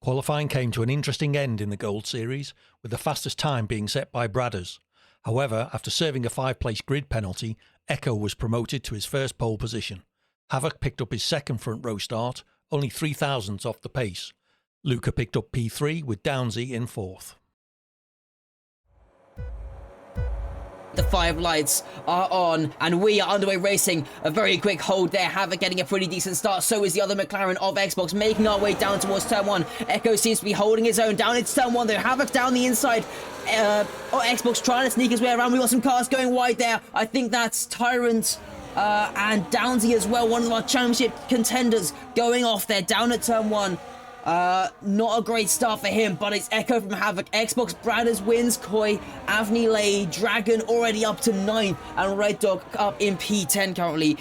Qualifying came to an interesting end in the Gold Series, with the fastest time being set by Bradders. However, after serving a 5-place grid penalty, Echo was promoted to his first pole position. Havoc picked up his second front row start, only 3 thousandths off the pace. Luca picked up P3 with Downsy in fourth. The 5 lights are on and we are underway racing. A very quick hold there. Havoc getting a pretty decent start. So is the other McLaren of Xbox, making our way down towards turn 1. Echo seems to be holding his own down into turn 1 though. Havoc down the inside. Xbox trying to sneak his way around. We got some cars going wide there. I think that's Tyrant and Downsy as well. One of our championship contenders going off there down at turn 1. Not a great start for him, but it's Echo from Havoc. Xbox Bradders wins. Koi, Avni Lay, Dragon already up to 9th, and Red Dog up in P10 currently.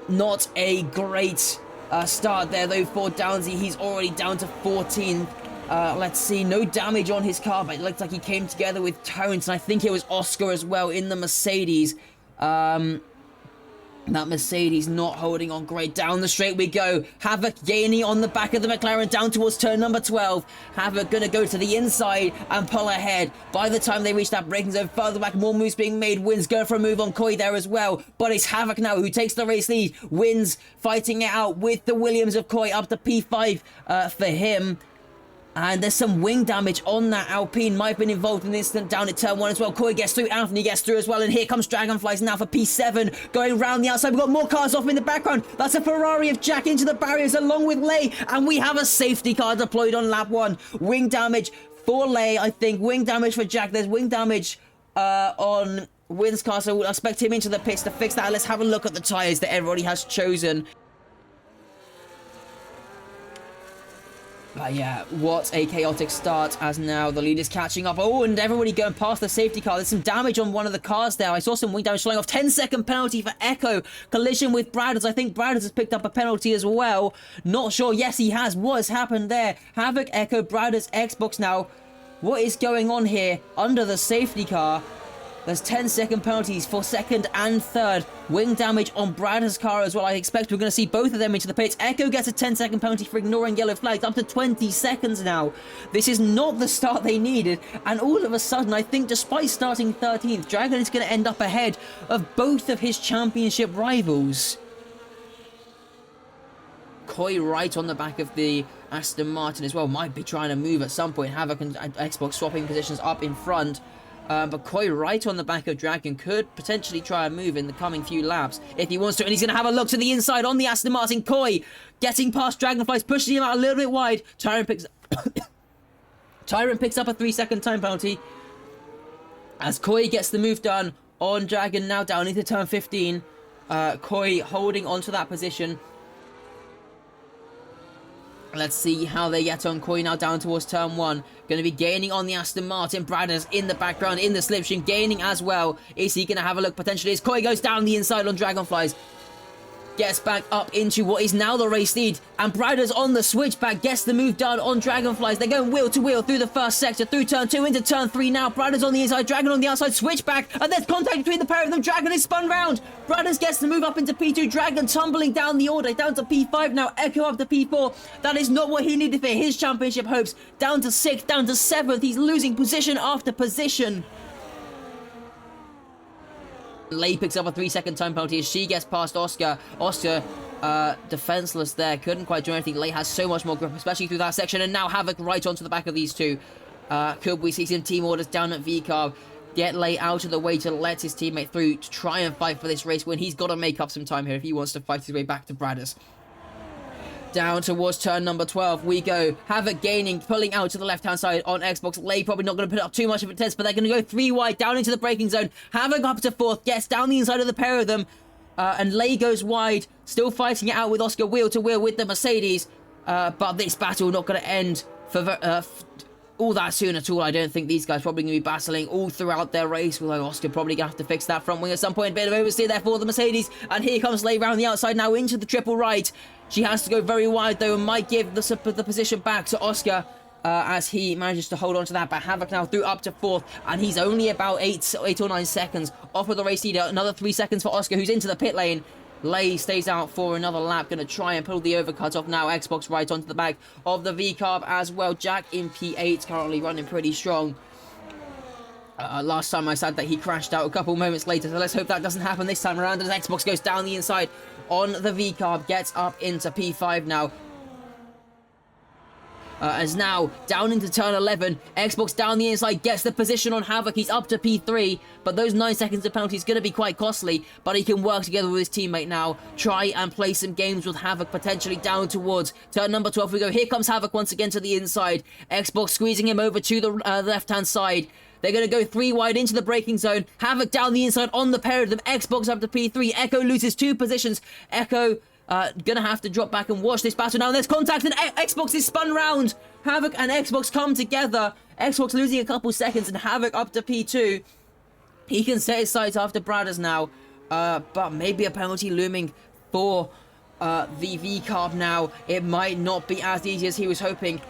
Not a great start there though for Downsy. He's already down to 14th. Let's see, no damage on his car, but it looked like he came together with Tyrant, and I think it was Oscar as well in the Mercedes. That Mercedes not holding on great. Down the straight we go. Havoc gaining on the back of the McLaren down towards turn number 12. Havoc gonna go to the inside and pull ahead. By the time they reach that braking zone, further back, more moves being made. Wins going for a move on Koi there as well. But it's Havoc now who takes the race lead. Wins fighting it out with the Williams of Koi up to P5 for him. And there's some wing damage on that Alpine. Might have been involved in the incident down at turn 1 as well. Koi gets through, Anthony gets through as well. And here comes Dragonflies now for P7. Going round the outside. We've got more cars off in the background. That's a Ferrari of Jack into the barriers along with Lay. And we have a safety car deployed on lap 1. Wing damage for Lay, I think. Wing damage for Jack. There's wing damage on Wynn's car. So we'll expect him into the pits to fix that. Let's have a look at the tyres that everybody has chosen. But yeah, what a chaotic start as now the lead is catching up. Oh, and everybody going past the safety car. There's some damage on one of the cars there. I saw some wing damage flying off. 10-second penalty for Echo. Collision with Bradders. I think Bradders has picked up a penalty as well. Not sure. Yes, he has. What has happened there? Havoc, Echo, Bradders, Xbox now. What is going on here under the safety car? There's 10-second penalties for second and third. Wing damage on Bradders' car as well. I expect we're going to see both of them into the pits. Echo gets a 10-second penalty for ignoring yellow flags. Up to 20 seconds now. This is not the start they needed. And all of a sudden, I think despite starting 13th, Dragon is going to end up ahead of both of his championship rivals. Koi right on the back of the Aston Martin as well. Might be trying to move at some point. Havoc and Xbox swapping positions up in front. But Koi right on the back of Dragon could potentially try a move in the coming few laps if he wants to. And he's going to have a look to the inside on the Aston Martin. Koi getting past Dragonflies, pushing him out a little bit wide. Tyrant picks up a 3-second time penalty as Koi gets the move done on Dragon, now down into turn 15. Koi holding onto that position. Let's see how they get on. Koi now down towards turn 1. Going to be gaining on the Aston Martin. Bradders in the background, in the slipstream, gaining as well. Is he going to have a look potentially as Koi goes down the inside on Dragonflies? Gets back up into what is now the race lead. And Bradders on the switchback gets the move done on Dragonflies. They're going wheel to wheel through the first sector, through turn 2 into turn 3 now. Bradders on the inside, Dragon on the outside, switchback. And there's contact between the pair of them. Dragon is spun round. Bradders gets the move up into P2. Dragon tumbling down the order, down to P5 now. Echo up to P4. That is not what he needed for his championship hopes. Down to 6th, down to 7th. He's losing position after position. Lay picks up a 3-second time penalty as she gets past Oscar. Oscar, defenseless there. Couldn't quite do anything. Lay has so much more grip, especially through that section. And now Havoc right onto the back of these two. Could we see some team orders down at VCarb? Get Lay out of the way to let his teammate through to try and fight for this race win. He's got to make up some time here if he wants to fight his way back to Bradders. Down towards turn number 12 we go. Havoc gaining, pulling out to the left-hand side on Xbox. Lay probably not going to put up too much of a test, but they're going to go 3 wide down into the braking zone. Havoc up to 4th, gets down the inside of the pair of them. And Lay goes wide, still fighting it out with Oscar wheel to wheel with the Mercedes. But this battle not going to end for all that soon at all. I don't think these guys probably going to be battling all throughout their race. Although Oscar probably going to have to fix that front wing at some point. A bit of oversteer there for the Mercedes. And here comes Lay round the outside now into the triple right. She has to go very wide though and might give the position back to Oscar as he manages to hold on to that. But Havoc now through up to 4th and he's only about 8 or 9 seconds off of the race leader. Another 3 seconds for Oscar who's into the pit lane. Lay stays out for another lap. Going to try and pull the overcut off now. Xbox right onto the back of the V-carb as well. Jack in P8 currently running pretty strong. Last time I said that he crashed out a couple moments later, so let's hope that doesn't happen this time around as Xbox goes down the inside on the V-carb, gets up into P5 now. As now down into turn 11, Xbox down the inside gets the position on Havoc. He's up to P3, but those 9 seconds of penalty is going to be quite costly, but he can work together with his teammate now, try and play some games with Havoc potentially down towards turn number 12. We go, here comes Havoc once again to the inside. Xbox squeezing him over to the left-hand side. They're going to go 3 wide into the braking zone. Havoc down the inside on the pair of them. Xbox up to P3. Echo loses 2 positions. Echo gonna have to drop back and watch this battle now. There's contact and Xbox is spun round. Havoc and Xbox come together. Xbox losing a couple seconds and Havoc up to P2. He can set his sights after Bradders now. But maybe a penalty looming for the V-carb now. It might not be as easy as he was hoping.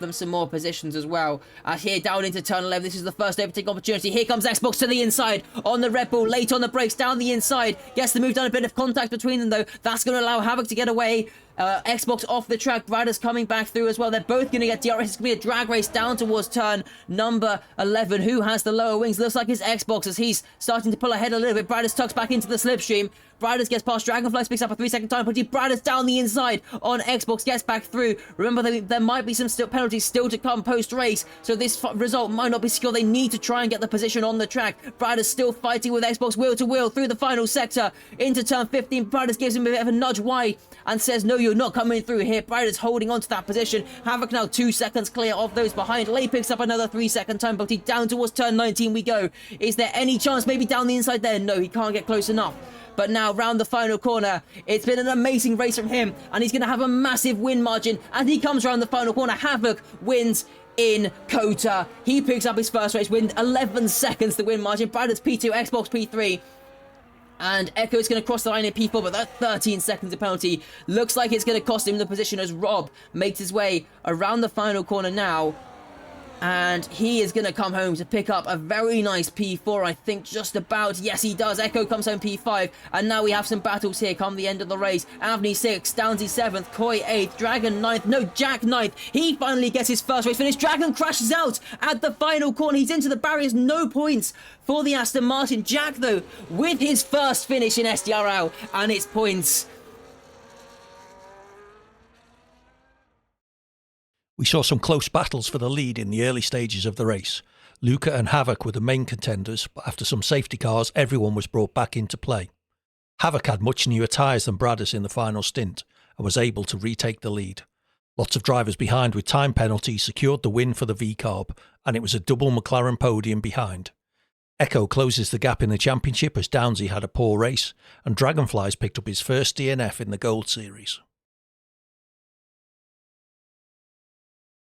Them some more positions as well. As here down into turn 11, this is the first overtaking opportunity. Here comes Xbox to the inside on the Red Bull, late on the brakes, down the inside, gets the move done. A bit of contact between them though. That's going to allow Havoc to get away. Xbox off the track, Bradders coming back through as well. They're both going to get DRS. It's going to be a drag race down towards turn number 11. Who has the lower wings? Looks like it's Xbox as he's starting to pull ahead a little bit. Bradders tucks back into the slipstream. Bradders gets past Dragonflies, picks up a 3-second time penalty. Bradders down the inside on Xbox, gets back through. Remember, there might be some penalties still to come post-race, so this result might not be secure. They need to try and get the position on the track. Bradders still fighting with Xbox wheel to wheel through the final sector into turn 15. Bradders gives him a bit of a nudge wide and says, no, you're not coming through here. Bradders holding on to that position. Havoc now 2 seconds clear of those behind. Lay picks up another 3-second time penalty. Down towards turn 19 we go. Is there any chance maybe down the inside there? No, he can't get close enough. But now round the final corner, it's been an amazing race from him, and he's going to have a massive win margin as he comes around the final corner. Havoc wins in Kota. He picks up his first race win, 11 seconds the win margin. Bradders P2, Xbox P3. And Echo is going to cross the line in P4, but that 13 seconds of penalty looks like it's going to cost him the position as Rob makes his way around the final corner now. And he is going to come home to pick up a very nice P4, I think, just about. Yes, he does. Echo comes home P5. And now we have some battles here come the end of the race. Avni 6th, Downsy 7th, Koi 8th, Dragon 9th. No, Jack 9th. He finally gets his first race finish. Dragon crashes out at the final corner. He's into the barriers. No points for the Aston Martin. Jack, though, with his first finish in SDRL. And it's points. We saw some close battles for the lead in the early stages of the race. Luca and Havoc were the main contenders, but after some safety cars, everyone was brought back into play. Havoc had much newer tyres than Bradders in the final stint and was able to retake the lead. Lots of drivers behind with time penalties secured the win for the V-carb, and it was a double McLaren podium behind. Echo closes the gap in the championship as Downsy had a poor race, and Dragonflies picked up his first DNF in the Gold Series.